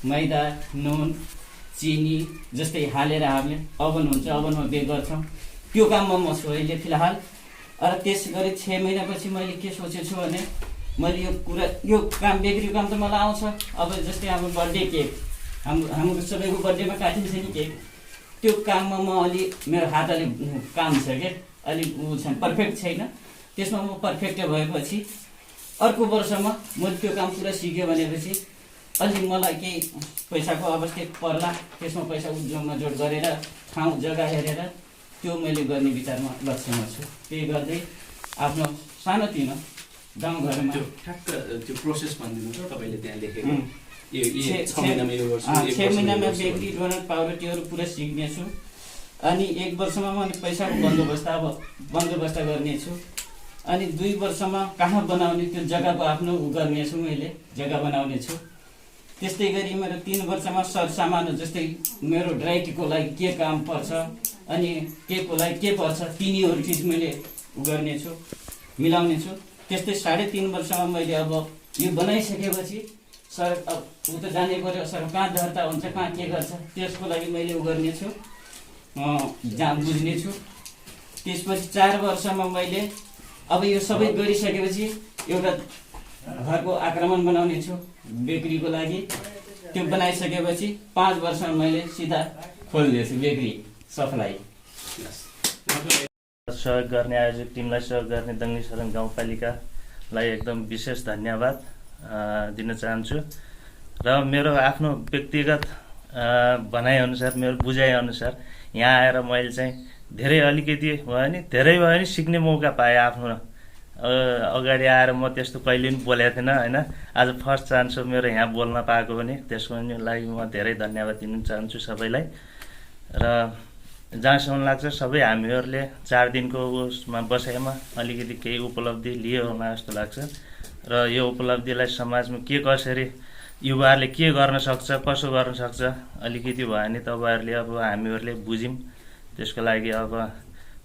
मैदा, नुन, चिनी जस्तै हालेर हामीले ओभन हुन्छ, ओभनमा बेक गर्छौँ। त्यो काममा म छु अहिले फिलहाल। र त्यस गरी 6 महिनापछि मैले के सोचेको छु भने मैले यो काम बेकरीको काम त मलाई आउँछ। अब जस्तै हाम्रो बर्थडे केक हाम्रो सबैको बर्थडेमा काटिन्छ नि केक, त्यो काममा म अलि मेरो हात अलिक काम छ क्या, अलिक छैन, पर्फेक्ट छैन। त्यसमा म पर्फेक्ट भएपछि अर्को वर्षमा मैले त्यो काम पुरा सिक्यो भनेपछि अलि मलाई केही पैसाको आवश्यक पर्ला, त्यसमा पैसा उद्योगमा जोड गरेर ठाउँ जग्गा हेरेर त्यो मैले गर्ने विचारमा लक्ष्यमा छु। त्यही गर्दै आफ्नो सानोतिनो गाउँघरमा ठ्याक्क त्यो प्रोसेस भनिदिनु छ तपाईँले त्यहाँ लेखेको। 6 महिनामा बेकरी, डोनट, पाउडर त्योहरू पुरा सिक्नेछु। अनि 1 वर्षमा मैले पैसाको बन्दोबस्त गर्नेछु। अनि 2 वर्षमा कहाँ बनाउने त्यो जग्गाको आफ्नो गर्नेछु, मैले जग्गा बनाउनेछु। त्यस्तै गरी मेरो 3 वर्षमा सरसामान जस्तै मेरो ड्राइटीको लागि के काम पर्छ अनि केको लागि के पर्छ तिनीहरू चिज मैले गर्नेछु, मिलाउनेछु। त्यस्तै 3.5 वर्षमा मैले अब यो बनाइसकेपछि सर अब ऊ त जानै पर्यो, सर कहाँ दर्ता हुन्छ, कहाँ के गर्छ, त्यसको लागि मैले गर्नेछु, बुझ्नेछु। त्यसपछि 4 वर्षमा मैले अब यो सबै गरिसकेपछि एउटा घरको आक्रमण बनाउने छु बेकरीको लागि। त्यो बनाइसकेपछि 5 वर्षमा मैले सिधा खोल्नेछु बेकरी सप्लाई। सहयोग गर्ने आयोजक टिमलाई, सहयोग गर्ने दङ्गी सदन गाउँपालिकालाई एकदम विशेष धन्यवाद दिन चाहन्छु। र मेरो आफ्नो व्यक्तिगत भनाइअनुसार, मेरो बुझाइअनुसार यहाँ आएर मैले चाहिँ अलिकति भयो नि, धेरै भयो नि सिक्ने मौका पाएँ। आफ्नो अगाडि आएर म त्यस्तो कहिले पनि बोलेको थिएन होइन, आज फर्स्ट चान्स हो मेरो यहाँ बोल्न पाएको पनि, त्यसको लागि म धेरै धन्यवाद दिन चाहन्छु सबैलाई। र जहाँसम्म लाग्छ सबै हामीहरूले 4 दिनको उसमा बसाइमा अलिकति केही उपलब्धि लियो होला जस्तो लाग्छ। र यो उपलब्धिलाई समाजमा के कसरी युवाहरूले के गर्न सक्छ, कसो गर्न सक्छ अलिकति भयो भने तपाईँहरूले अब हामीहरूले बुझ्यौँ। त्यसको लागि अब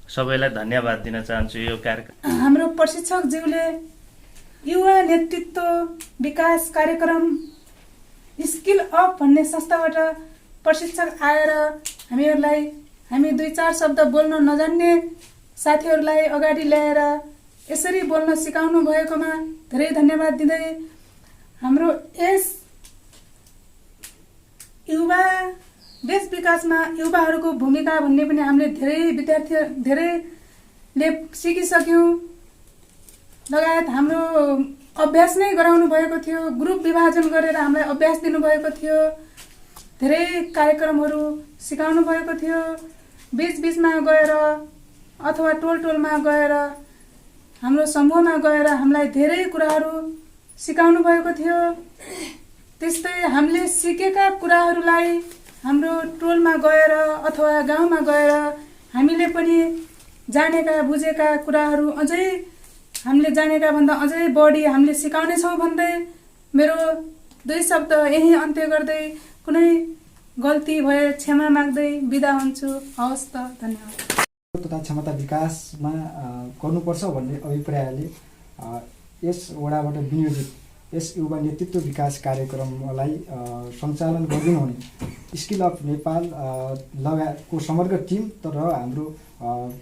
सबैलाई धन्यवाद दिन चाहन्छु। यो कार्यक्रम हाम्रो प्रशिक्षकज्यूले युवा नेतृत्व विकास कार्यक्रम स्किल अप भन्ने संस्थाबाट प्रशिक्षक आएर हामी 2-4 शब्द बोल्न नजान्ने साथीहरूलाई अगाडि ल्याएर यसरी बोल्न सिकाउनु भएकोमा धेरै धन्यवाद दिँदै हाम्रो यस युवा देश विकासमा युवाहरूको भूमिका भन्ने पनि हामीले धेरैले सिकिसक्यौँ। लगायत हाम्रो अभ्यास नै गराउनु भएको थियो, ग्रुप विभाजन गरेर हामीलाई अभ्यास दिनुभएको थियो, धेरै कार्यक्रमहरू सिकाउनु भएको थियो। बीचमा गएर अथवा टोलमा गएर हाम्रो समूहमा गएर हामीलाई धेरै कुराहरू सिकाउनु भएको थियो। त्यस्तै हामीले सिकेका कुराहरूलाई हाम्रो टोलमा गएर अथवा गाउँमा गएर हामीले पनि जानेका बुझेका कुराहरू अझै हामीले जानेका भन्दा अझै बढी हामीले सिकाउने छौँ भन्दै मेरो 2 शब्द यही अन्त्य गर्दै कुनै गल्ती भए क्षमा माग्दै बिदा हुन्छु। हवस् त, धन्यवाद। तथा क्षमता विकासमा गर्नुपर्छ भन्ने अभिप्रायले यस वडाबाट विनियोजित यस युवा नेतृत्व विकास कार्यक्रमलाई सञ्चालन गरिदिनुहुने स्किल अफ नेपाल लगायतको समग्र टिम र हाम्रो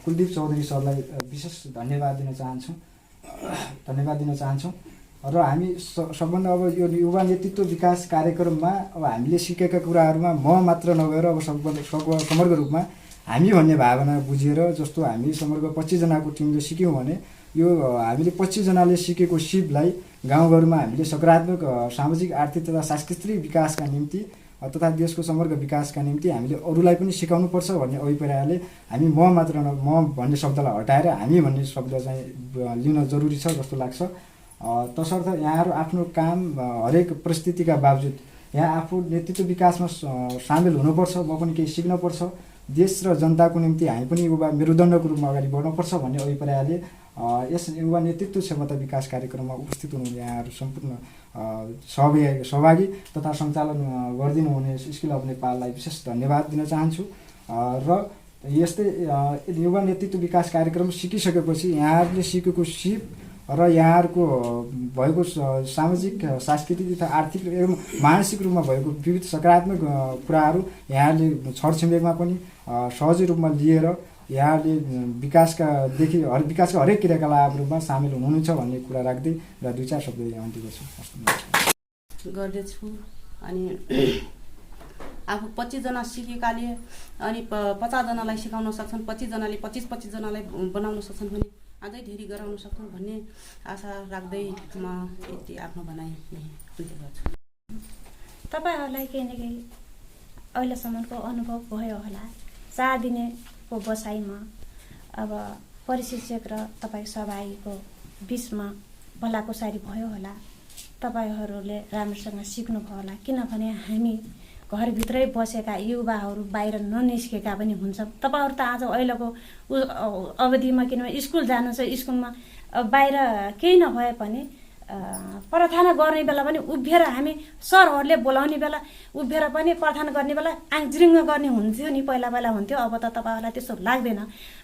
कुलदीप चौधरी सरलाई विशेष धन्यवाद दिन चाहन्छौँ। र हामी सबभन्दा अब यो युवा नेतृत्व विकास कार्यक्रममा अब हामीले सिकेका कुराहरूमा म मात्र नभएर अब समग्र रूपमा हामी भन्ने भावना बुझेर, जस्तो हामी समग्र 25 जनाको टिमले सिक्यौँ भने यो हामीले 25 जनाले सिकेको सिपलाई गाउँघरमा हामीले सकारात्मक सामाजिक, आर्थिक तथा सांस्कृतिक विकासका निम्ति तथा देशको समग्र विकासका निम्ति हामीले अरूलाई पनि सिकाउनुपर्छ भन्ने अभिप्रायले हामी म भन्ने शब्दलाई हटाएर हामी भन्ने शब्द चाहिँ लिन जरुरी छ जस्तो लाग्छ। तसर्थ यहाँहरू आफ्नो काम हरेक परिस्थितिका बावजुद यहाँ आफू नेतृत्व विकासमा सामेल हुनुपर्छ, म पनि केही सिक्नुपर्छ, देश र जनताको निम्ति हामी पनि युवा मेरुदण्डको रूपमा अगाडि बढ्नुपर्छ भन्ने अभिप्रायले यस युवा नेतृत्व क्षमता विकास कार्यक्रममा उपस्थित हुनुहुने यहाँहरू सम्पूर्ण सहभागी तथा सञ्चालन गरिदिनु हुने स्किल अफ नेपाललाई विशेष धन्यवाद दिन चाहन्छु। र यस्तै युवा नेतृत्व विकास कार्यक्रम सिकिसकेपछि यहाँहरूले सिकेको सिप र यहाँहरूको भएको सामाजिक सांस्कृतिक तथा आर्थिक एवं मानसिक रूपमा भएको विविध सकारात्मक कुराहरू यहाँले छरछिमेकमा पनि सहजै रूपमा लिएर यहाँले विकासका हरेक क्रियाकलापहरूमा सामेल हुनुहुन्छ भन्ने कुरा राख्दै र 2-4 शब्द यहाँ अन्त्य गर्दैछु। अनि आफू 25 जना सिकेकाले अनि 50 जनालाई सिकाउन सक्छन्, 25 जनाले 25 जनालाई बनाउन सक्छन् भने अझै धेरै गराउन सक्छन् भन्ने आशा राख्दै म यति आफ्नो भनाइ अन्त्य गर्छु। तपाईहरूलाई केही न केही अहिलेसम्मको अनुभव भयो होला। 4 दिनको बसाइमा अब परिशिक्षक र तपाईँ सहभागीको बिचमा भलाकुसारी भयो होला। तपाईहरूले राम्रोसँग सिक्नुभयो होला, किनभने हामी घरभित्रै बसेका युवाहरू बाहिर ननिस्केका पनि हुन्छ। तपाईँहरू त आज अहिलेको अवधिमा किनभने स्कुल जानुहुन्छ, स्कुलमा बाहिर केही नभए पनि प्रार्थना गर्ने बेला पनि उभिएर हामी सरहरूले बोलाउने बेला उभिएर पनि प्रार्थना गर्ने बेला आङजिरिङ्ग गर्ने हुन्थ्यो नि, पहिला हुन्थ्यो। अब त तपाईँहरूलाई त्यस्तो लाग्दैन।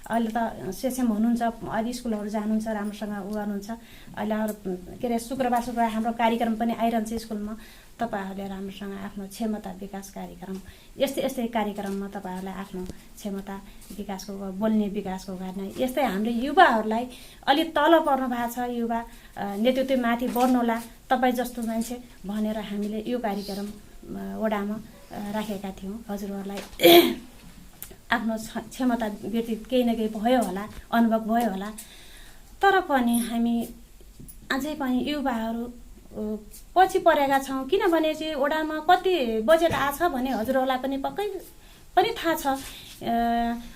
अहिले त सेसेम हुनुहुन्छ, अहिले स्कुलहरू जानुहुन्छ, राम्रोसँग उ गर्नुहुन्छ। अहिले के अरे शुक्रबार हाम्रो कार्यक्रम पनि आइरहन्छ स्कुलमा। तपाईँहरूले राम्रोसँग आफ्नो क्षमता विकास कार्यक्रम यस्तै कार्यक्रममा तपाईँहरूलाई आफ्नो क्षमता विकासको बोल्ने विकासको गर्ने यस्तै हाम्रो युवाहरूलाई अलि तल पर्नु भएको छ, युवा नेतृत्व माथि बढ्नुहोला तपाईँ जस्तो मान्छे भनेर हामीले यो कार्यक्रम वडामा राखेका थियौँ। हजुरहरूलाई आफ्नो क्षमता व्यतीत केही न केही भयो होला, अनुभव भयो होला। तर पनि हामी अझै पनि युवाहरू पछि परेका छौँ, किनभने चाहिँ वडामा कति बजेट आछ भने हजुरहरूलाई पनि पक्कै पनि थाहा छ।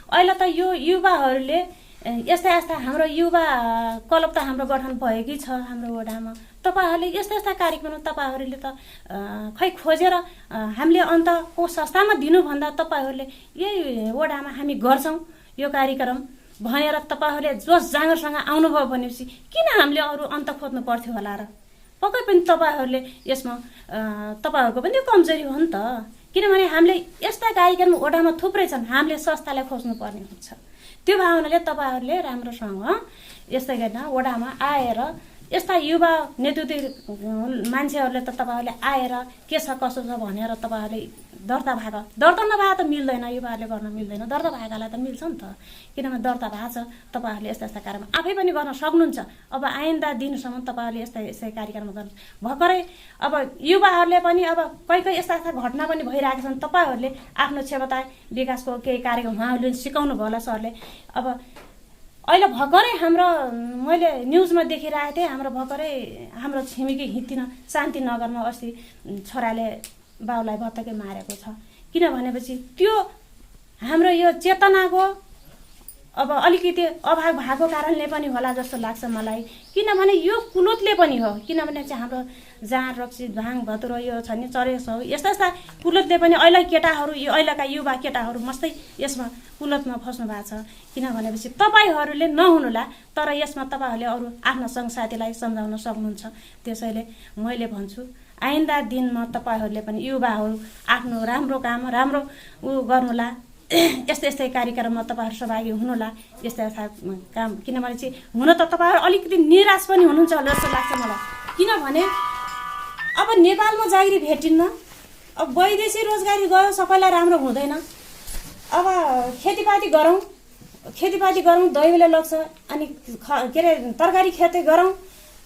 अहिले त यो युवाहरूले यस्ता हाम्रो युवा क्लब त हाम्रो गठन भएकै छ हाम्रो वडामा। तपाईँहरूले यस्ता कार्यक्रम तपाईँहरूले त खै खोजेर हामीले अन्तको संस्थामा दिनुभन्दा तपाईँहरूले यही वडामा हामी गर्छौँ यो कार्यक्रम भनेर तपाईँहरूले जोस जाँगरसँग आउनुभयो भनेपछि किन हामीले अरू अन्त खोज्नु पर्थ्यो होला र? पक्कै पनि तपाईँहरूले यसमा तपाईँहरूको पनि कमजोरी हो नि त, किनभने हामीले यस्ता कार्यक्रम वडामा थुप्रै छन्, हामीले संस्थालाई खोज्नुपर्ने हुन्छ। त्यो भावनाले तपाईँहरूले राम्रोसँग यस्तै गर्न वडामा आएर यस्ता युवा नेतृत्व मान्छेहरूले त तपाईँहरूले आएर के छ कसो छ भनेर तपाईँहरूले दर्ता नभए त मिल्दैन, युवाहरूले गर्न मिल्दैन, दर्ता भएकालाई त मिल्छ नि त। किनभने दर्ता भएको छ, तपाईँहरूले यस्ता कार्यक्रम आफै पनि गर्न सक्नुहुन्छ। अब आइन्दा दिनसम्म तपाईँहरूले यस्तै कार्यक्रम गर्नु भर्खरै अब युवाहरूले पनि अब कोही यस्ता घटना पनि भइरहेका छन्। तपाईँहरूले आफ्नो क्षमता विकासको केही कार्यक्रम उहाँहरूले सिकाउनु भयो होला सरले। अब अहिले भर्खरै हाम्रो मैले न्युजमा देखिरहेको थिएँ, हाम्रो छिमेकी हिँड्दिन शान्तिनगरमा अस्ति छोराले बाउलाई भत्तकै मारेको छ। किनभनेपछि त्यो हाम्रो यो चेतनाको अब अलिकति अभाव भएको कारणले पनि होला जस्तो लाग्छ मलाई। किनभने यो कुलतले पनि हो, किनभने चाहिँ हाम्रो जाँड रक्सी भाङ भतुरो यो छ नि चरेस हो, यस्ता कुलतले पनि अहिलेका युवा केटाहरू मस्तै यसमा कुलतमा फस्नु भएको छ। किनभनेपछि तपाईँहरूले नहुनुला, तर यसमा तपाईँहरूले अरू आफ्ना सङ्गसाथीलाई सम्झाउन सक्नुहुन्छ। त्यसैले मैले भन्छु आइन्दा दिनमा तपाईँहरूले पनि युवाहरू आफ्नो राम्रो काम राम्रो गर्नुला, यस्तै कार्यक्रममा तपाईँहरू सहभागी हुनुला। यस्ता काम किनभने चाहिँ हुन त तपाईँहरू अलिकति निराश पनि हुनुहुन्छ होला जस्तो लाग्छ मलाई। किनभने अब नेपालमा जागिरी भेटिन्न, अब वैदेशिक रोजगारी गयो सबैलाई राम्रो हुँदैन। अब खेतीपाती गरौँ दैवले लाग्छ, अनि के अरे तरकारी खेती गरौँ,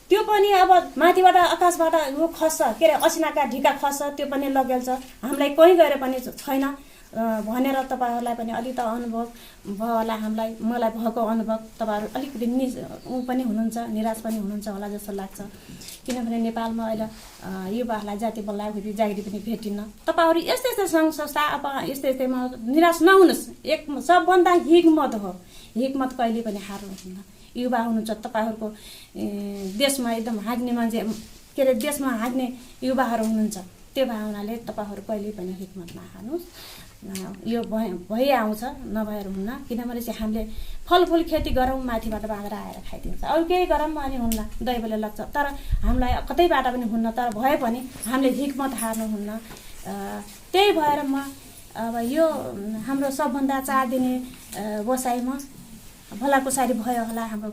त्यो पनि अब माथिबाट आकाशबाट यो खस्छ, के अरे असिनाका ढिका खस्छ, त्यो पनि लगेल्छ, हामीलाई कहीँ गएर पनि छैन भनेर तपाईँहरूलाई पनि अलि त अनुभव भयो होला। मलाई भएको अनुभव तपाईँहरू अलिकति पनि हुनुहुन्छ, निराश पनि हुनुहुन्छ होला जस्तो लाग्छ। किनभने नेपालमा अहिले युवाहरूलाई जाति बल्लाखेरि जागिरी पनि भेटिन्न। तपाईँहरू यस्तै सङ्घ संस्था अब यस्तैमा निराश नहुनुहोस्। एक सबभन्दा हिक्मत हो, हिक्मत कहिले पनि हार्नुहुन्न। युवा हुनुहुन्छ, तपाईँहरूको देशमा एकदम हाँक्ने मान्छे, के अरे देशमा हाँक्ने युवाहरू हुनुहुन्छ। त्यो भावनाले तपाईँहरू कहिले पनि हिक्मत नहार्नुहोस्। यो भइआउँछ, नभएर हुन्न। किनभने चाहिँ हामीले फलफुल खेती गरौँ, माथिबाट बाँधेर आएर खाइदिन्छ, अरू केही गरौँ अनि हुन्न, दैवले लाग्छ। तर हामीलाई कतैबाट पनि हुन्न, तर भए पनि हामीले हिक्मत हार्नुहुन्न। त्यही भएर म अब यो हाम्रो सबभन्दा 4 दिने बसाइमा भलाकुसारी भयो होला हाम्रो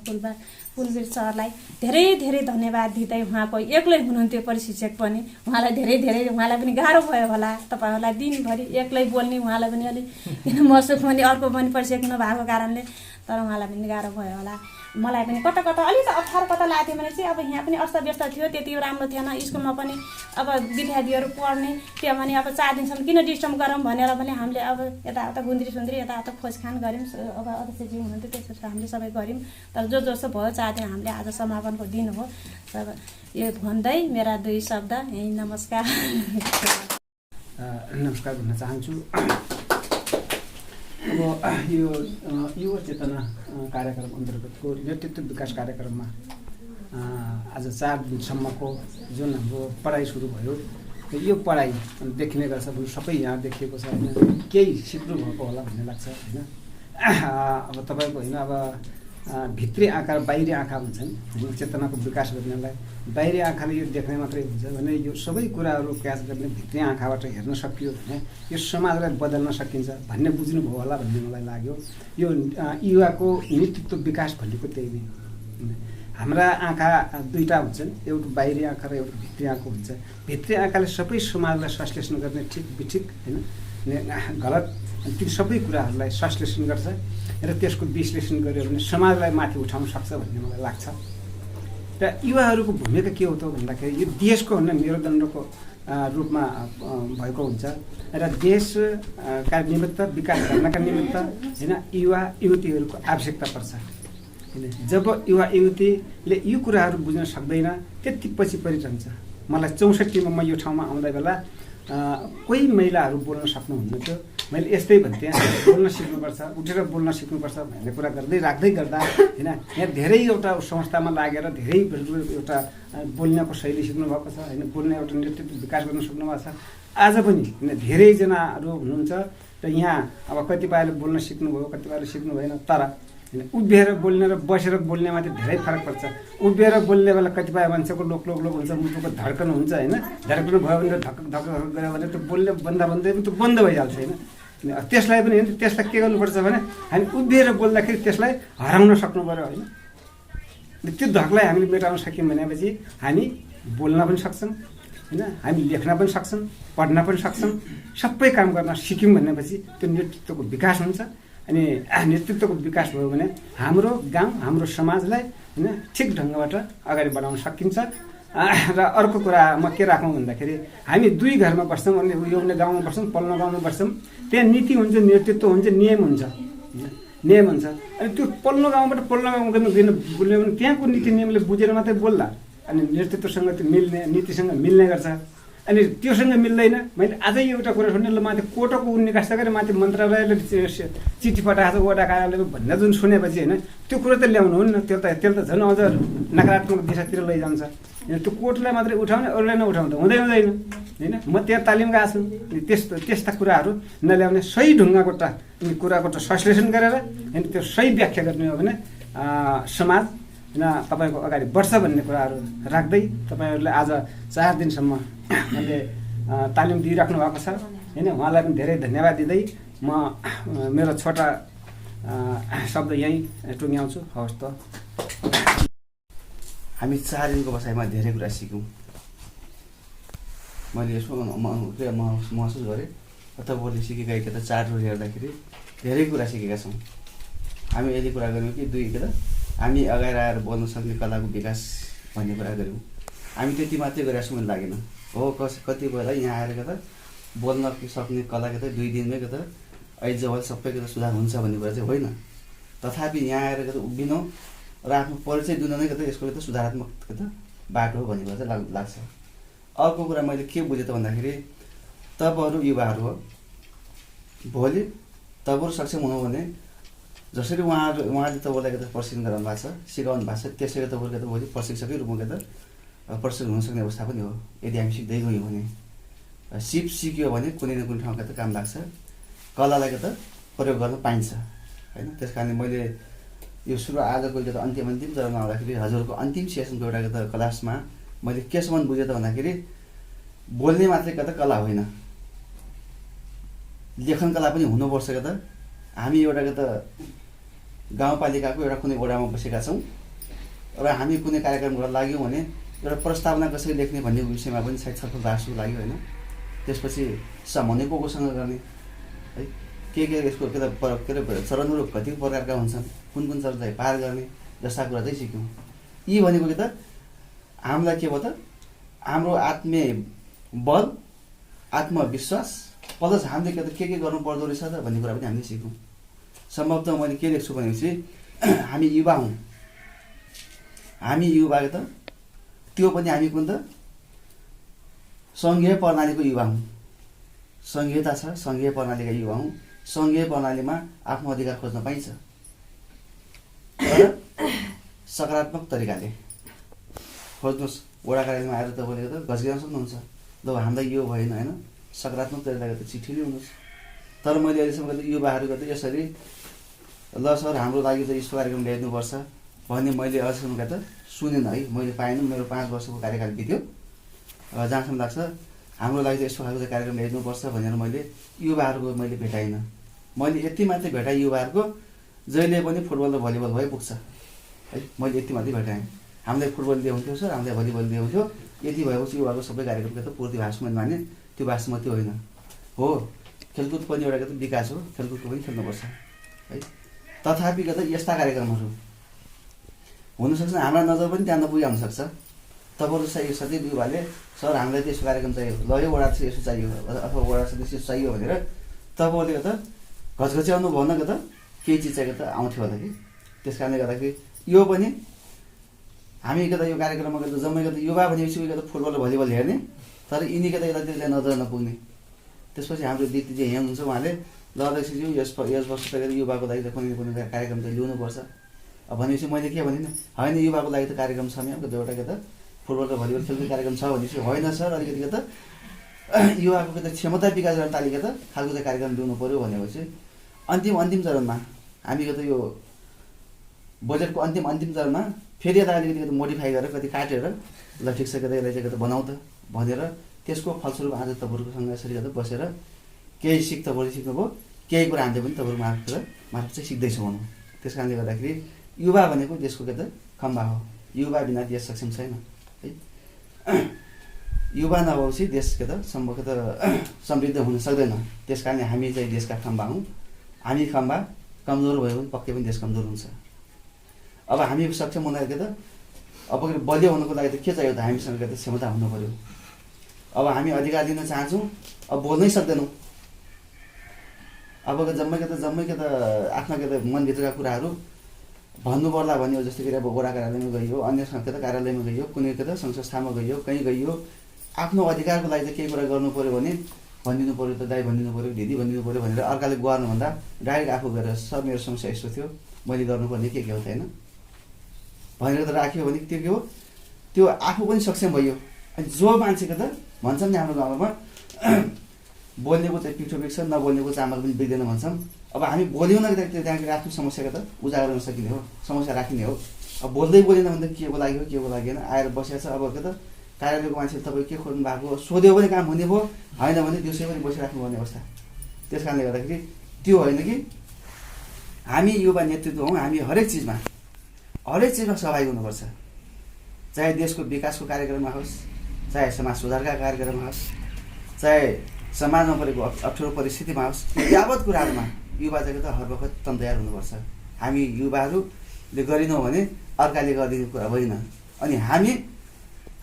कुलवीर सरलाई धेरै धेरै धन्यवाद दिँदै उहाँको एक्लै हुनुहुन्थ्यो प्रशिक्षक पनि उहाँलाई धेरै उहाँलाई पनि गाह्रो भयो होला तपाईँहरूलाई दिनभरि एक्लै बोल्ने उहाँलाई पनि अलिक किन मसुक पनि अर्को पनि प्रशिक्षक नभएको कारणले तर उहाँलाई पनि गाह्रो भयो होला मलाई पनि कता अलिक अप्ठ्यारो कता लाग्थ्यो भने चाहिँ अब यहाँ पनि अस्तव्यस्त थियो त्यति राम्रो थिएन स्कुलमा पनि अब विद्यार्थीहरू पढ्ने त्यो भने अब 4 दिनसम्म किन डिस्टर्ब गरौँ भनेर पनि हामीले अब यताउता गुन्द्री सुन्द्री यताउता खोजखान गऱ्यौँ अब अध्यक्षजी हुनुहुन्थ्यो त्यसपछि हामीले सबै गऱ्यौँ तर जस्तो भयो चाहन्थ्यौँ हामीले आज समापनको दिन हो सब यो भन्दै मेरा 2 शब्द यही नमस्कार भन्न चाहन्छु। अब यो युवा चेतना कार्यक्रम अन्तर्गतको नेतृत्व विकास कार्यक्रममा आज 4 दिनसम्मको जुन हाम्रो पढाइ सुरु भयो यो पढाइ देखिने गर्छ सबै यहाँ देखिएको छ होइन केही सिक्नु भएको होला भन्ने लाग्छ होइन। अब तपाईँको होइन अब भित्री आँखा र बाहिरी आँखा हुन्छन् होइन चेतनाको विकास गर्नलाई बाहिरी आँखाले यो देख्ने मात्रै हुन्छ भने यो सबै कुराहरू क्याच गर्ने भित्री आँखाबाट हेर्न सकियो भने यो समाजलाई बदल्न सकिन्छ भन्ने बुझ्नुभयो होला भन्ने मलाई लाग्यो। यो युवाको नेतृत्व विकास भनेको त्यही नै हाम्रा आँखा 2टा हुन्छन् एउटा बाहिरी आँखा र एउटा भित्री आँखा हुन्छ। भित्री आँखाले सबै समाजलाई संश्लेषण गर्ने ठिक बिठिक होइन गलत ती सबै कुराहरूलाई संश्लेषण गर्छ र त्यसको विश्लेषण गर्यो भने समाजलाई माथि उठाउन सक्छ भन्ने मलाई लाग्छ। र युवाहरूको भूमिका के हो त भन्दाखेरि यो देशको भन्ने मेरुदण्डको रूपमा भएको हुन्छ र देशका निमित्त विकास गर्नका निमित्त होइन युवा युवतीहरूको आवश्यकता पर्छ होइन। जब युवा युवतीले यो कुराहरू बुझ्न सक्दैन त्यति पछि परिरहन्छ। मलाई 64 मा यो ठाउँमा आउँदा बेला कोही महिलाहरू बोल्न सक्नुहुन्न थियो मैले यस्तै भन्थेँ बोल्न सिक्नुपर्छ उठेर बोल्न सिक्नुपर्छ भन्ने कुरा राख्दै गर्दा होइन यहाँ धेरै एउटा संस्थामा लागेर धेरै एउटा बोल्नको शैली सिक्नुभएको छ होइन बोल्ने एउटा नेतृत्व विकास गर्न सक्नुभएको छ। आज पनि होइन धेरैजनाहरू हुनुहुन्छ र यहाँ अब कतिपयले बोल्न सिक्नुभयो कतिपयले सिक्नु भएन तर उभिएर बोल्ने र बसेर बोल्नेमा चाहिँ धेरै फरक पर्छ। उभिएर बोल्ने बेला कतिपय मान्छेको लोक हुन्छ मुटुको धड्कन हुन्छ होइन धड्कन भयो भने धक गयो भने त्यो बोल्ने भन्दै पनि त्यो बन्द भइहाल्छ होइन। त्यसलाई पनि होइन त्यसलाई के गर्नुपर्छ भने हामी उभिएर बोल्दाखेरि त्यसलाई हराउन सक्नु पऱ्यो होइन। त्यो धकलाई हामीले मेटाउन सक्यौँ भनेपछि हामी बोल्न पनि सक्छौँ होइन हामी लेख्न पनि सक्छौँ पढ्न पनि सक्छौँ सबै काम गर्न सिक्यौँ भनेपछि त्यो नेतृत्वको विकास हुन्छ। अनि नेतृत्वको विकास भयो भने हाम्रो गाउँ हाम्रो समाजलाई होइन ठिक ढङ्गबाट अगाडि बढाउन सकिन्छ। र अर्को कुरा म के राखौँ भन्दाखेरि हामी 2 घरमा बस्छौँ अनि एउटै गाउँमा बस्छौँ पल्लो गाउँमा बस्छौँ त्यहाँ नीति हुन्छ नेतृत्व हुन्छ नियम हुन्छ अनि त्यो पल्लो गाउँबाट पल्लो गाउँमा बोल्यो भने त्यहाँको नीति नियमले बुझेर मात्रै बोल्ला अनि नेतृत्वसँग त्यो मिल्ने नीतिसँग मिल्ने गर्छ। अनि त्योसँग मिल्दैन मैले अझै एउटा कुरा सुने ल माथि कोटोको निकास गरेर माथि मन्त्रालयले चिठी पठाएको छ वडा कार्यालयमा भन्ने जुन सुनेपछि होइन त्यो कुरो त ल्याउनु हुन्न त्यसले त झन् अझ नकारात्मक दिशातिर लैजान्छ। त्यो कोर्टलाई मात्रै उठाउने अरूलाई नउठाउँदा हुँदैन होइन। म त्यहाँ तालिम गएको छु त्यस्ता कुराहरू नल्याउने सही ढुङ्गाको कुराको संश्लेषण गरेर होइन त्यो सही व्याख्या गर्ने हो भने समाज होइन तपाईँको अगाडि बढ्छ भन्ने कुराहरू राख्दै तपाईँहरूले आज 4 दिनसम्म मैले तालिम दिइराख्नु भएको छ होइन उहाँलाई पनि धेरै धन्यवाद दिँदै म मेरो छोटा शब्द यहीँ टुङ्ग्याउँछु। हवस् त। हामी 4 दिनको बसाइमा धेरै कुरा सिक्यौँ। मैले यसो महसुस गरेँ तपाईँहरूले सिकेका के त चार्टहरू हेर्दाखेरि धेरै कुरा सिकेका छौँ। हामी यदि कुरा गऱ्यौँ कि 2 के त हामी अगाडि आएर बोल्न सक्ने कलाको विकास भन्ने कुरा गऱ्यौँ। हामी त्यति मात्रै गरेका छौँ भन्ने लागेन हो कति बेला यहाँ आएर त बोल्न सक्ने कला के त 2 दिनमै के त ऐजवाल सबैको त सुधार हुन्छ भन्ने कुरा चाहिँ होइन। तथापि यहाँ आएर के त उभिनु र आफ्नो परिचय दिन नै के त यसको त सुधारात्मक के त बाटो हो भन्ने कुरा चाहिँ लाग्छ। अर्को कुरा मैले के बुझेँ त भन्दाखेरि तपाईँहरू युवाहरू हो भोलि तपाईँहरू सक्षम हुनु भने जसरी उहाँले तपाईँलाई के त प्रशिक्षण गराउनु भएको छ सिकाउनु भएको छ त्यसरी तपाईँले त भोलि प्रशिक्षकै रूपमा के त प्रशिक्षण हुन सक्ने अवस्था पनि हो। यदि हामी सिक्दै गयौँ भने सिक्यो भने कुनै न कुनै ठाउँमा त काम लाग्छ कलालाई के त प्रयोग गर्न पाइन्छ होइन। त्यस कारणले मैले यो सुरु आजको यो त अन्तिम चरणमा आउँदाखेरि हजुरको अन्तिम सेसनको एउटा के त क्लासमा मैले केसम्म बुझेँ त भन्दाखेरि बोल्ने मात्रै के त कला होइन लेखन कला पनि हुनुपर्छ के त। हामी एउटा के त गाउँपालिकाको एउटा कुनै वडामा बसेका छौँ र हामी कुनै कार्यक्रम गर्न लाग्यौँ भने एउटा प्रस्तावना कसरी लेख्ने भन्ने विषयमा पनि सायद छलफल राख्छु लाग्यो होइन। त्यसपछि सम्बन्धी को कोसँग गर्ने है, के यसको के अरे चरणहरू कति प्रकारका हुन्छन्, कुन कुन चरण चाहिँ पार गर्ने जस्ता कुरा चाहिँ सिक्यौँ। यी भनेको के त हामीलाई के भयो त हाम्रो आत्मीय बल, आत्मविश्वास प्लस हामीले के गर्नु पर्दो रहेछ त भन्ने कुरा पनि हामीले सिक्यौँ। सम्भवतः मैले के लेख्छु भनेपछि हामी युवा हौँ, हामी युवा त त्यो पनि हामी कुन त सङ्घीय प्रणालीको युवा हौँ। सङ्घीयता छ, सङ्घीय प्रणालीका युवा हौँ। सङ्घीय प्रणालीमा आफ्नो अधिकार खोज्न पाइन्छ तर सकारात्मक तरिकाले खोज्नुहोस्। वडा कार्यालयमा आएर तपाईँले त घस्किन सक्नुहुन्छ, ल हामीलाई यो भएन होइन, सकारात्मक तरिकाले त चिठी ल्याउनुहोस्। तर मैले अहिलेसम्म युवाहरूको त यसरी ल सर हाम्रो लागि चाहिँ यस्तो कार्यक्रम ल्याइदिनुपर्छ भन्ने मैले अहिलेसम्म त सुनेन है, मैले पाएन। मेरो 5 वर्षको कार्यकाल बित्यो, जहाँसम्म लाग्छ हाम्रो लागि चाहिँ यस्तो खालको चाहिँ कार्यक्रम ल्याइदिनुपर्छ भनेर मैले युवाहरूको मैले भेटाइनँ। मैले यति मात्रै भेटाएँ युवाहरूको जहिले पनि फुटबल र भलिबल भए पुग्छ है, मैले यति मात्रै भेटाएँ। हामीलाई फुटबल ल्याउँथ्यो सर, हामीलाई भलिबल ल्याउँथ्यो, यति भएपछि युवाको सबै कार्यक्रमको त पूर्ति भएको मैले माने। त्यो बासमती होइन हो, खेलकुद पनि एउटा विकास हो, खेलकुदको पनि खेल्नुपर्छ है। तथापि यस्ता कार्यक्रमहरू हुनसक्छ हाम्रा नजर पनि त्यहाँ नपुगे हुनसक्छ। तपाईँहरू चाहिँ सधैँ युवाले सर हामीलाई त यस्तो कार्यक्रम चाहियो, ल यो वडा चाहिँ यसो चाहियो अथवा वडा सदस्य यसो चाहियो भनेर तपाईँहरूले त घचघच्याउनु भएन त केही चिज चाहिँ आउँथ्यो होला कि। त्यस कारणले गर्दाखेरि यो पनि हामी यो कार्यक्रममा जम्मै युवा भनेपछि फुटबल र भलिबल हेर्ने, तर यिनी यसलाई नजर नपुग्ने। त्यसपछि हाम्रो दिदी चाहिँ यहाँ हुनुहुन्छ, उहाँले ल अध्यक्षज्यू यस वर्ष त युवाको लागि त कुनै कुनै कार्यक्रम चाहिँ ल्याउनुपर्छ भनेपछि मैले के भने होइन युवाको लागि त कार्यक्रम छ यहाँ एउटा फुटबल र भलिबल खेलको कार्यक्रम छ भनेपछि होइन सर अलिकति युवाको क्षमता विकास गर्ने तालिका खालको चाहिँ कार्यक्रम ल्याउनु पऱ्यो भनेपछि अन्तिम चरणमा हामी यो बजेटको अन्तिम चरणमा फेरि यसलाई अलिकति मोडिफाई गरेर कति काटेर ल ठिक छ यसलाई चाहिँ बनाऊ त भनेर त्यसको फलस्वरूप आज तपाईँहरूकोसँग यसरी बसेर केही तपाईँहरूले सिक्नुभयो, केही कुरा हामीले पनि तपाईँहरू मार्फत चाहिँ सिक्दैछौँ भनौँ। त्यस कारणले गर्दाखेरि युवा भनेको देशको खम्बा हो, युवा बिना देश सक्षम छैन है। युवा नभएपछि देश समृद्ध हुन सक्दैन। त्यस कारणले हामी चाहिँ देशका खम्बा हौँ। हामी खम्बा कमजोर भयो भने पक्कै पनि देश कमजोर हुन्छ। अब हामी सक्षम हुँदाखेरि अब बलियो हुनुको लागि त के चाहियो त हामीसँग क्षमता हुनु पऱ्यो। अब हामी अधिकार दिन चाहन्छौँ, अब बोल्नै सक्दैनौँ। अब जम्मै आफ्ना मनभित्रका कुराहरू भन्नु पर्ला भन्यो, जस्तो कि अब वडा कार्यालयमा गइयो, अन्य कार्यालयमा गइयो, कुनै सङ्घ संस्थामा गइयो, कहीँ गइयो, आफ्नो अधिकारको लागि चाहिँ केही कुरा गर्नु पऱ्यो भने भनिदिनु पऱ्यो, त दाइ भनिदिनु पऱ्यो, दिदी भनिदिनु पऱ्यो भनेर अर्काले गर्नुभन्दा डाइरेक्ट आफू गएर सर मेरो समस्या यस्तो थियो, मैले गर्नुपर्ने के हो त होइन भनेर त राख्यो भने त्यो के हो, त्यो आफू पनि सक्षम भयो। अनि जो मान्छेको भन्छन् नि हाम्रो गाउँमा बोल्नेको चाहिँ पिठो बिग्छ, नबोल्नेको चामल पनि बिग्दैन भन्छन्। अब हामी बोल्यौँ न त्यहाँनिर आफ्नो समस्याको उजागर गर्न सकिने हो, समस्या राखिने हो। अब बोल्दै बोलेन भने त के को लागि हो के को लागेन आएर बसेको छ। अब कार्यालयको मान्छेले तपाईँ के खोज्नु भएको सोध्यो भने काम हुने भयो, होइन भने दिउँसै पनि बसिराख्नु पर्ने अवस्था। त्यस कारणले गर्दाखेरि त्यो होइन कि हामी युवा नेतृत्व हौँ, हामी हरेक चिजमा सहभागी हुनुपर्छ। चाहे देशको विकासको कार्यक्रममा होस्, चाहे समाज सुधारका कार्यक्रममा होस्, चाहे समाजमा परेको अप्ठ्यारो परिस्थितिमा होस्, यावत कुराहरूमा युवा चाहिँ हर वखत तयार हुनुपर्छ। हामी युवाहरूले गरेनौँ भने अर्काले गरिदिने कुरा होइन। अनि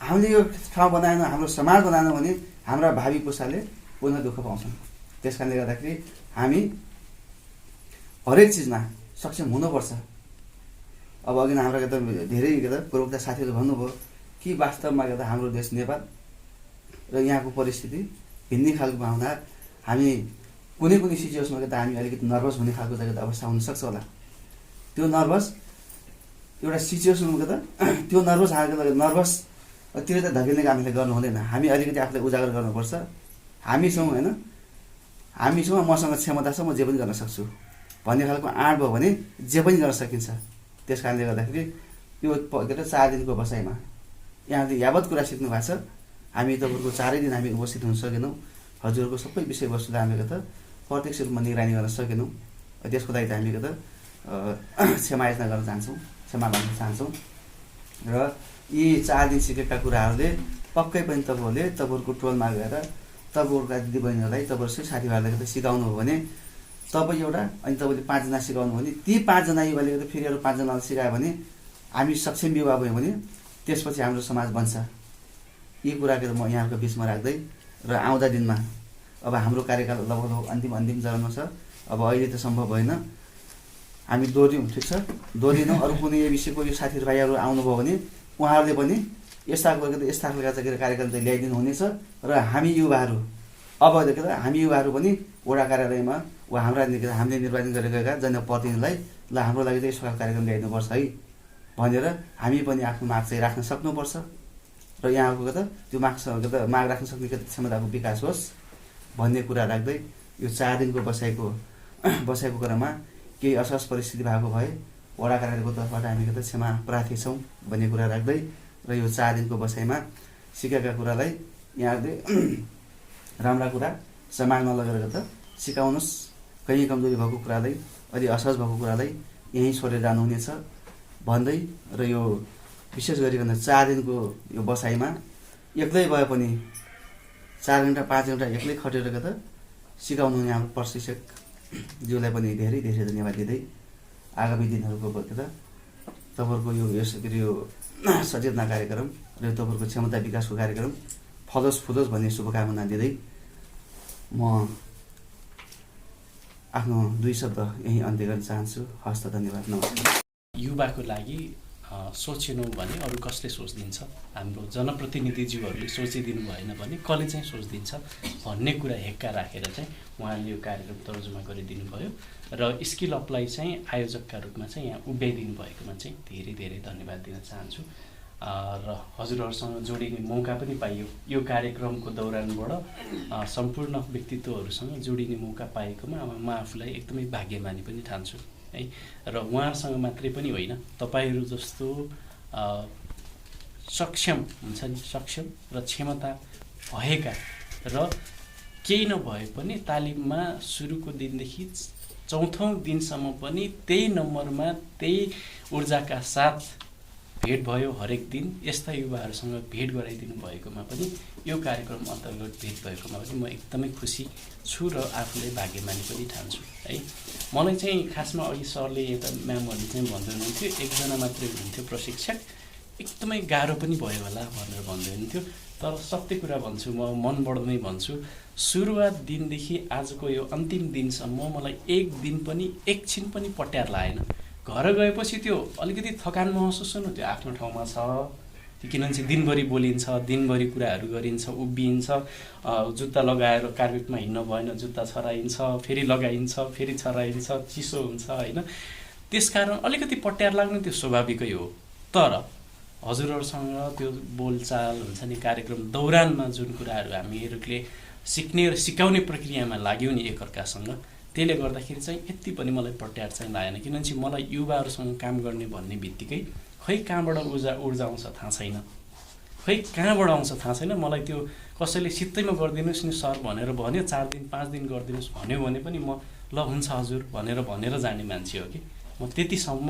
हामीले यो ठाउँ बनाएन, हाम्रो समाज बनाएन भने हाम्रा भावी पुस्ताले पुनः दुःख पाउँछन्। त्यस कारणले गर्दाखेरि हामी हरेक चिजमा सक्षम हुनुपर्छ। अब अघि नै हाम्रा धेरै पूर्वका साथीहरू भन्नुभयो कि वास्तवमा हाम्रो देश नेपाल र यहाँको परिस्थिति भिन्नै खालको हुँदा हामी कुनै सिचुएसनमा हामी अलिकति नर्भस हुने खालको अवस्था हुनसक्छ होला। त्यो नर्भस एउटा सिचुएसनमा त्यो नर्भसतिर त धकेल्ने काम हामीले गर्नु हुँदैन। हामी अलिकति आफूलाई उजागर गर्नुपर्छ। हामी छौँ होइन, हामी छौँ, मसँग क्षमता छ, म जे पनि गर्न सक्छु भन्ने खालको आँट भयो भने जे पनि गर्न सकिन्छ। त्यस कारणले गर्दाखेरि यो 4 दिनको बसाइमा यहाँले यावत कुरा सिक्नु भएको छ। हामी तपाईँहरूको 4 दिन हामी उपस्थित हुन सकेनौँ। हजुरहरूको सबै विषयवस्तुलाई हामी प्रत्यक्ष रूपमा निगरानी गर्न सकेनौँ। त्यसको लागि त हामी क्षमा याचना गर्न चाहन्छौँ, क्षमा माग्न चाहन्छौँ। र यी 4 दिन सिकेका कुराहरूले पक्कै पनि तपाईँहरूको टोलमा गएर तपाईँहरूका दिदीबहिनीहरूलाई तपाईँहरू साथीभाइहरूलाई सिकाउनु हो भने तपाईँ एउटा अनि तपाईँले 5 जना सिकाउनु भने ती 5 जना युवाले फेरि अरू 5 जनालाई सिकायो भने हामी सक्षम युवा भयौँ भने त्यसपछि हाम्रो समाज बन्छ। यी कुराहरू म यहाँको बिचमा राख्दै र आउँदा दिनमा अब हाम्रो कार्यकाल लगभग अन्तिम चरणमा छ। अब अहिले त सम्भव भएन, हामी दोहोऱ्यौँ, ठिक छ, दोहोरिनौँ। अरू कुनै यो विषयको यो साथीभाइहरू आउनुभयो भने उहाँहरूले पनि यस्ता खालका कार्यक्रम चाहिँ ल्याइदिनु हुनेछ। र हामी युवाहरू हामी युवाहरू पनि वडा कार्यालयमा वा हामीले निर्वाचन गरेका जनप्रतिनिधिलाई ल हाम्रो लागि चाहिँ यस्तो खालको कार्यक्रम ल्याइदिनुपर्छ है भनेर हामी पनि आफ्नो माग चाहिँ राख्न सक्नुपर्छ। र यहाँको त्यो माग राख्न सक्ने क्षमताको विकास होस् भन्ने कुरा राख्दै यो 4 दिनको बसाइको क्रममा केही असहज परिस्थिति भएको भए वडा कार्यालयको तर्फबाट हामी क्षमा प्रार्थी छौँ भन्ने कुरा राख्दै र यो 4 दिनको बसाइमा सिकेका कुरालाई यहाँहरूले राम्रा कुरा समाजमा लगेर सिकाउनुहोस्। कहीँ कमजोरी भएको कुरालाई, अलि असहज भएको कुरालाई यहीँ छोडेर जानुहुनेछ भन्दै र यो विशेष गरिकन 4 दिनको यो बसाइमा एक्लै भए पनि 4 घन्टा 5 घन्टा एक्लै खटेर सिकाउनु हुने हाम्रो प्रशिक्षकज्यूलाई पनि धेरै धेरै धन्यवाद दिँदै आगामी दिनहरूको तपाईँहरूको यो सचेतना कार्यक्रम र तपाईँहरूको क्षमता विकासको कार्यक्रम फलोस् फुलोस् भन्ने शुभकामना दिँदै म आफ्नो 2 शब्द यहीँ अन्त्य गर्न चाहन्छु। हस्त, धन्यवाद, नमस्कार। युवाको लागि सोचेनौँ भने अरू कसले सोचिदिन्छ, हाम्रो जनप्रतिनिधिज्यूहरूले सोचिदिनु भएन भने कसले चाहिँ सोचिदिन्छ भन्ने कुरा हेक्का राखेर चाहिँ उहाँले यो कार्यक्रम तर्जुमा गरिदिनु भयो र स्किल अपलाई चाहिँ आयोजकका रूपमा चाहिँ यहाँ उभ्याइदिनु भएकोमा चाहिँ धेरै धेरै धन्यवाद दिन चाहन्छु। र हजुरहरूसँग जोडिने मौका पनि पाइयो। यो कार्यक्रमको दौरानबाट सम्पूर्ण व्यक्तित्वहरूसँग जोडिने मौका पाएकोमा म आफूलाई एकदमै भाग्यमानी पनि ठान्छु है। र उहाँहरूसँग मात्रै पनि होइन, तपाईँहरू जस्तो सक्षम हुन्छ नि, सक्षम र क्षमता भएका र केही नभए पनि तालिममा सुरुको दिनदेखि 4औं दिनसम्म पनि त्यही नम्बरमा त्यही ऊर्जाका साथ भेट भयो हरेक दिन। यस्ता युवाहरूसँग भेट गराइदिनु भएकोमा पनि, यो कार्यक्रम अन्तर्गत भेट भएकोमा पनि म एकदमै खुसी छु र आफूलाई भाग्यमानी पनि ठान्छु है। मलाई चाहिँ खासमा अघि सरले यता म्यामहरूले चाहिँ भन्दै हुनुहुन्थ्यो एकजना मात्रै हुनुहुन्थ्यो प्रशिक्षक, एकदमै गाह्रो पनि भयो होला भनेर भन्दै हुनुहुन्थ्यो। तर सत्य कुरा भन्छु, म मनबाट नै भन्छु, सुरुवात दिनदेखि आजको यो अन्तिम दिनसम्म मलाई एक दिन पनि एकछिन पनि पट्यार लागेन। घर गएपछि त्यो अलिकति थकान महसुस हुनु, त्यो आफ्नो ठाउँमा छ, किनभने चाहिँ दिनभरि बोलिन्छ, दिनभरि कुराहरू गरिन्छ, उभिन्छ, जुत्ता लगाएर कार्पेटमा हिँड्न भएन, जुत्ता छराइन्छ, फेरि लगाइन्छ, फेरि छराइन्छ, चिसो हुन्छ होइन। त्यसकारण अलिकति पट्यार लाग्नु त्यो स्वाभाविकै हो। तर हजुरहरूसँग त्यो बोलचाल हुन्छ नि, कार्यक्रम दौरानमा जुन कुराहरू हामीहरूले सिक्ने र सिकाउने प्रक्रियामा लाग्यौँ नि एकअर्कासँग, त्यसले गर्दाखेरि चाहिँ यति पनि मलाई पट्यार चाहिँ लागेन। किनभने चाहिँ मलाई युवाहरूसँग काम गर्ने भन्ने बित्तिकै खै कहाँबाट ऊर्जा आउँछ थाहा छैन, खै कहाँबाट आउँछ थाहा छैन। मलाई त्यो कसैले सित्तैमा गरिदिनुहोस् नि सर भनेर भन्यो, 4 दिन 5 दिन गरिदिनुहोस् भन्यो भने पनि म ल हुन्छ हजुर भनेर जाने मान्छे हो कि। म त्यतिसम्म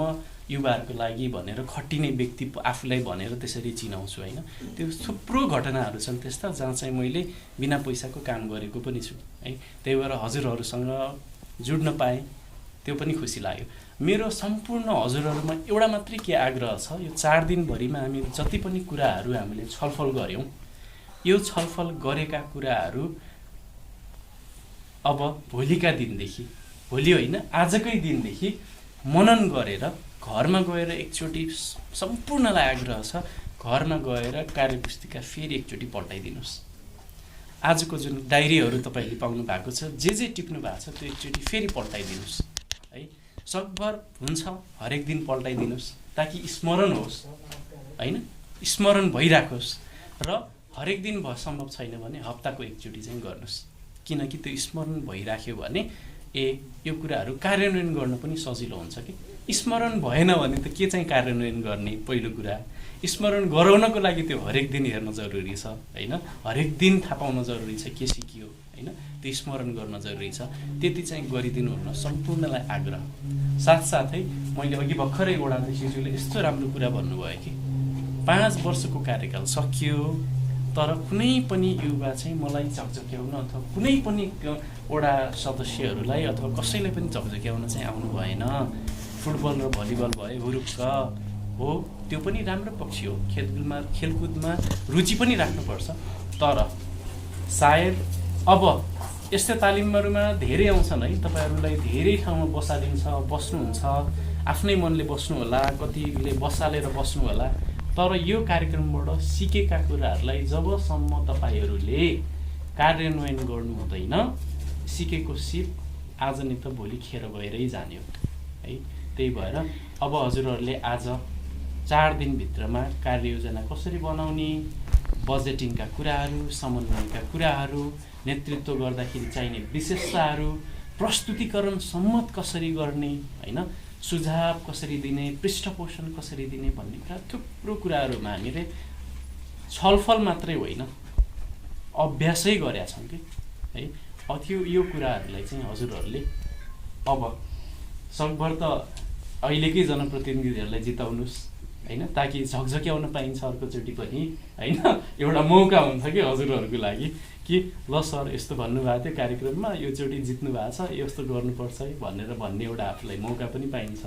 युवाहरूको लागि भनेर खटिने व्यक्ति आफूलाई भनेर त्यसरी चिनाउँछु होइन। त्यो थुप्रो घटनाहरू छन् त्यस्ता जहाँ चाहिँ मैले बिना पैसाको काम गरेको पनि छु है। त्यही भएर हजुरहरूसँग जुड्न पाएँ, त्यो पनि खुसी लाग्यो। मेरो सम्पूर्ण हजुरहरूमा एउटा मात्रै के आग्रह छ, यो 4 दिनभरिमा हामी जति पनि कुराहरू हामीले छलफल गऱ्यौँ, यो छलफल गरेका कुराहरू अब भोलिका दिनदेखि, भोलि होइन आजकै दिनदेखि मनन गरेर घरमा गएर एकचोटि सम्पूर्णलाई आग्रह छ, घरमा गएर कार्यपुस्तिका फेरि एकचोटि पल्टाइदिनुहोस्। आजको जुन डायरीहरू तपाईँले पाउनु भएको छ, जे टिप्नु भएको छ त्यो एकचोटि फेरि पल्टाइदिनुहोस् है। सकभर हुन्छ हरेक दिन पल्टाइदिनुहोस् ताकि स्मरण होस् होइन, स्मरण भइराखोस्। र हरेक दिन सम्भव छैन भने हप्ताको एकचोटि चाहिँ गर्नुहोस्, किनकि त्यो स्मरण भइराख्यो भने यो कुराहरू कार्यान्वयन गर्न पनि सजिलो हुन्छ कि। स्मरण भएन भने त के चाहिँ कार्यान्वयन गर्ने? पहिलो कुरा स्मरण गराउनको लागि त्यो हरेक दिन हेर्न जरुरी छ होइन, हरेक दिन थाहा पाउन जरुरी छ के सिकियो होइन, त्यो स्मरण गर्न जरुरी छ। त्यति चाहिँ गरिदिनुहुन्न सम्पूर्णलाई आग्रह। साथसाथै मैले अघि भर्खरै वडा अध्यक्षज्यूले यस्तो राम्रो कुरा भन्नुभयो कि 5 वर्षको कार्यकाल सकियो तर कुनै पनि युवा चाहिँ मलाई झकझक्याउन अथवा कुनै पनि वडा सदस्यहरूलाई अथवा कसैलाई पनि झकझक्याउन चाहिँ आउनु भएन। फुटबल र भलिबल भए हुरुक्क हो, त्यो पनि राम्रो पक्ष हो। खेलकुदमा रुचि पनि राख्नुपर्छ। तर सायद अब यस्तो तालिमहरूमा धेरै आउँछन् है, तपाईँहरूलाई धेरै ठाउँमा बसालिन्छ, बस्नुहुन्छ, आफ्नै मनले बस्नु होला, कतिले बसालेर बस्नु होला। तर यो कार्यक्रमबाट सिकेका कुराहरूलाई जबसम्म तपाईँहरूले कार्यान्वयन गर्नु हुँदैन, सिकेको सिप आज नै त भोलि खेर गएरै जाने हो है। त्यही भएर अब हजुरहरूले आज 4 दिनभित्रमा कार्ययोजना कसरी बनाउने, बजेटिङका कुराहरू, समन्वयका कुराहरू, नेतृत्व गर्दाखेरि चाहिने विशेषताहरू, प्रस्तुतिकरण सम्मत कसरी गर्ने होइन, सुझाव कसरी दिने, पृष्ठपोषण कसरी दिने भन्ने कुरा थुप्रो कुराहरूमा हामीले छलफल मात्रै होइन अभ्यासै गरेका छौँ कि है। यो कुराहरूलाई चाहिँ हजुरहरूले अब सकभर त अहिलेकै जनप्रतिनिधिहरूलाई जिताउनुहोस् होइन, ताकि झकझक्याउन पाइन्छ अर्कोचोटि पनि होइन। एउटा मौका हुन्छ कि हजुरहरूको लागि कि ल सर यस्तो भन्नुभएको थियो कार्यक्रममा, योचोटि जित्नु भएको छ, यस्तो गर्नुपर्छ है भनेर भन्ने एउटा आफूलाई मौका पनि पाइन्छ।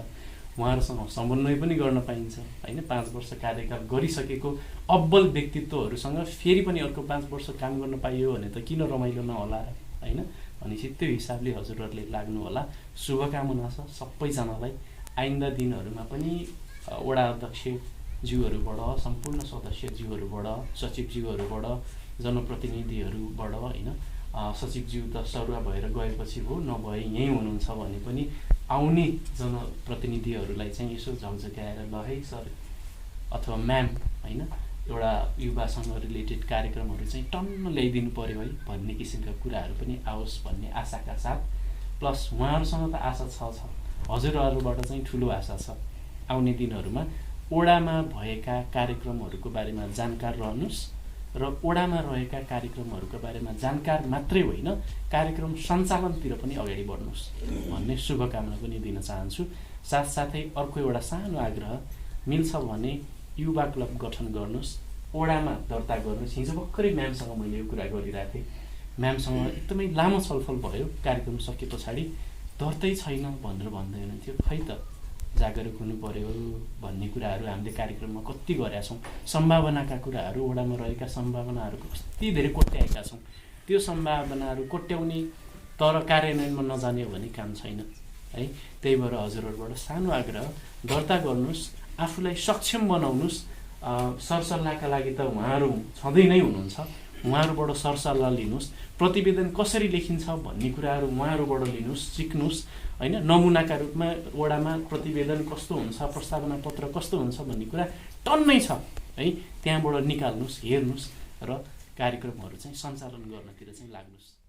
उहाँहरूसँग समन्वय पनि गर्न पाइन्छ होइन। 5 वर्ष कार्यकाल गरिसकेको अब्बल व्यक्तित्वहरूसँग फेरि पनि अर्को 5 वर्ष काम गर्न पाइयो भने त किन रमाइलो नहोला होइन। भनेपछि त्यो हिसाबले हजुरहरूले लाग्नु होला। शुभकामना छ सबैजनालाई। आइन्दा दिनहरूमा पनि वडा अध्यक्षज्यूहरूबाट, सम्पूर्ण सदस्यज्यूहरूबाट, सचिवज्यूहरूबाट, जनप्रतिनिधिहरूबाट होइन, सचिवज्यू त सरुवा भएर गएपछि हो, नभए यहीँ हुनुहुन्छ भने पनि आउने जनप्रतिनिधिहरूलाई चाहिँ यसो झकझक्याएर ल है सर अथवा म्याम होइन, एउटा युवासँग रिलेटेड कार्यक्रमहरू चाहिँ टन्न ल्याइदिनु पर्यो है भन्ने किसिमका कुराहरू पनि आओस् भन्ने आशाका साथ, प्लस उहाँहरूसँग त आशा छ, हजुरहरूबाट चाहिँ ठुलो आशा छ। आउने दिनहरूमा ओडामा भएका कार्यक्रमहरूको बारेमा जानकार रहनुहोस् र ओडामा रहेका कार्यक्रमहरूको बारेमा जानकार मात्रै होइन, कार्यक्रम सञ्चालनतिर पनि अगाडि बढ्नुहोस् भन्ने शुभकामना पनि दिन चाहन्छु। साथसाथै अर्को एउटा सानो आग्रह, मिल्छ भने युवा क्लब गठन गर्नुहोस्, ओडामा दर्ता गर्नुहोस्। हिजो भर्खरै म्यामसँग मैले यो कुरा गरिरहेको थिएँ। म्यामसँग एकदमै लामो छलफल भयो कार्यक्रम सके पछाडि। दर्तै छैन भनेर भन्दै हुनुहुन्थ्यो। खै त जागरुक हुनु पर्यो भन्ने कुराहरू हामीले कार्यक्रममा कति गरेका छौँ। सम्भावनाका कुराहरू, ओडामा रहेका सम्भावनाहरूको कति धेरै कोट्याएका छौँ। त्यो सम्भावनाहरू कोट्याउने तर कार्यान्वयनमा नजाने हो भने काम छैन है। त्यही भएर हजुरहरूबाट सानो आग्रह, दर्ता गर्नुहोस्, आफूलाई सक्षम बनाउनुहोस्। सरसल्लाहका लागि त उहाँहरू छँदै नै हुनुहुन्छ, उहाँहरूबाट सरसल्लाह लिनुहोस्। प्रतिवेदन कसरी लेखिन्छ भन्ने कुराहरू उहाँहरूबाट लिनुहोस्, सिक्नुहोस् होइन। नमुनाका रूपमा वडामा प्रतिवेदन कस्तो हुन्छ, प्रस्तावना पत्र कस्तो हुन्छ भन्ने कुरा टन्नै छ है। त्यहाँबाट निकाल्नुहोस्, हेर्नुहोस् र कार्यक्रमहरू चाहिँ सञ्चालन गर्नतिर चाहिँ लाग्नुहोस्।